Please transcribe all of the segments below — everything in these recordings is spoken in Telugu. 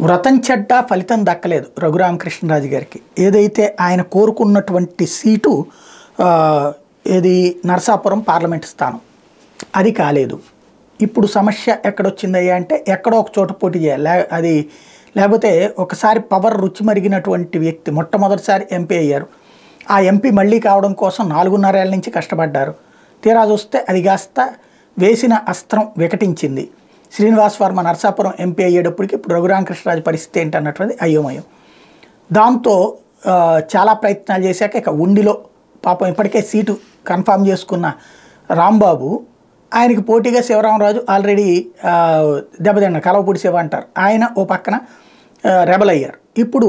వ్రతం చెడ్డ ఫలితం దక్కలేదు రఘురామకృష్ణరాజు గారికి. ఏదైతే ఆయన కోరుకున్నటువంటి సీటు ఏది నరసాపురం పార్లమెంట్ స్థానం అది కాలేదు. ఇప్పుడు సమస్య ఎక్కడొచ్చిందయ్యా అంటే ఎక్కడో ఒక చోట పోటీ చేయాలి. అది లేకపోతే ఒకసారి పవర్ రుచి మరిగినటువంటి వ్యక్తి మొట్టమొదటిసారి ఎంపీ అయ్యారు. ఆ ఎంపీ మళ్ళీ కావడం కోసం 4.5 ఏళ్ల నుంచి కష్టపడ్డారు. తీరా చూస్తే అది కాస్త వేసిన అస్త్రం వికటించింది. శ్రీనివాస్ వర్మ నరసాపురం ఎంపీ అయ్యేటప్పటికి ఇప్పుడు రఘురామకృష్ణరాజు పరిస్థితి ఏంటన్నటువంటిది అయోమయం. దాంతో చాలా ప్రయత్నాలు చేశాక ఇక ఉండిలో పాపం ఇప్పటికే సీటు కన్ఫామ్ చేసుకున్న రాంబాబు, ఆయనకి పోటీగా శివరామరాజు ఆల్రెడీ దెబ్బతిన్న కలవపూడి శివ అంటారు, ఆయన ఓ పక్కన రెబల్ అయ్యారు. ఇప్పుడు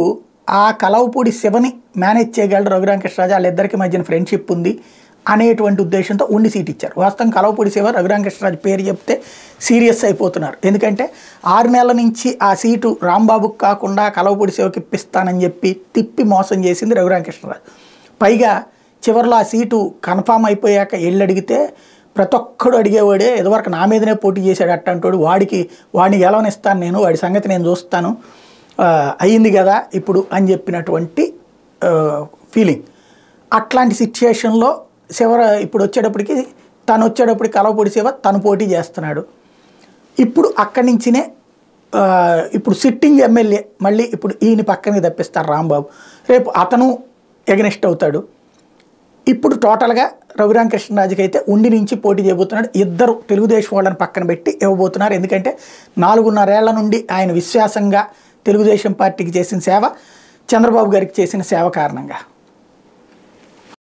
ఆ కలవపూడి శివని మేనేజ్ చేయగలరు రఘురామకృష్ణరాజు, వాళ్ళిద్దరికి మధ్యన ఫ్రెండ్షిప్ ఉంది అనేటువంటి ఉద్దేశంతో ఉండి సీట్ ఇచ్చారు. వాస్తవం కలవపూడి శివ రఘురామకృష్ణరాజు పేరు చెప్తే సీరియస్ అయిపోతున్నారు. ఎందుకంటే 6 నెలల నుంచి ఆ సీటు రాంబాబుకు కాకుండా కలవపూడి శివకి ఇప్పిస్తానని చెప్పి తిప్పి మోసం చేసింది రఘురామకృష్ణరాజు. పైగా చివరిలో ఆ సీటు కన్ఫామ్ అయిపోయాక వెళ్ళి అడిగితే ప్రతి ఒక్కడు అడిగేవాడే, ఇదివరకు నా మీదనే పోటీ చేశాడు అట్టంటాడు, వాడిని గెలవనిస్తాను నేను, వాడి సంగతి నేను చూస్తాను, అయ్యింది కదా ఇప్పుడు అని చెప్పినటువంటి ఫీలింగ్. అట్లాంటి సిచ్యుయేషన్లో ఇప్పుడు వచ్చేటప్పటికి కలవపూడి శివ తను పోటీ చేస్తున్నాడు. ఇప్పుడు అక్కడి నుంచినే ఇప్పుడు సిట్టింగ్ ఎమ్మెల్యే మళ్ళీ ఇప్పుడు ఈయన పక్కనకి తప్పిస్తారు రాంబాబు, రేపు అతను ఎగనెస్ట్ అవుతాడు. ఇప్పుడు టోటల్గా రఘురామకృష్ణరాజుకి అయితే ఉండి నుంచి పోటీ చేయబోతున్నాడు. ఇద్దరు తెలుగుదేశం వాళ్ళని పక్కన పెట్టి ఇవ్వబోతున్నారు. ఎందుకంటే 4.5 ఏళ్ల నుండి ఆయన విశ్వాసంగా తెలుగుదేశం పార్టీకి చేసిన సేవ, చంద్రబాబు గారికి చేసిన సేవ కారణంగా.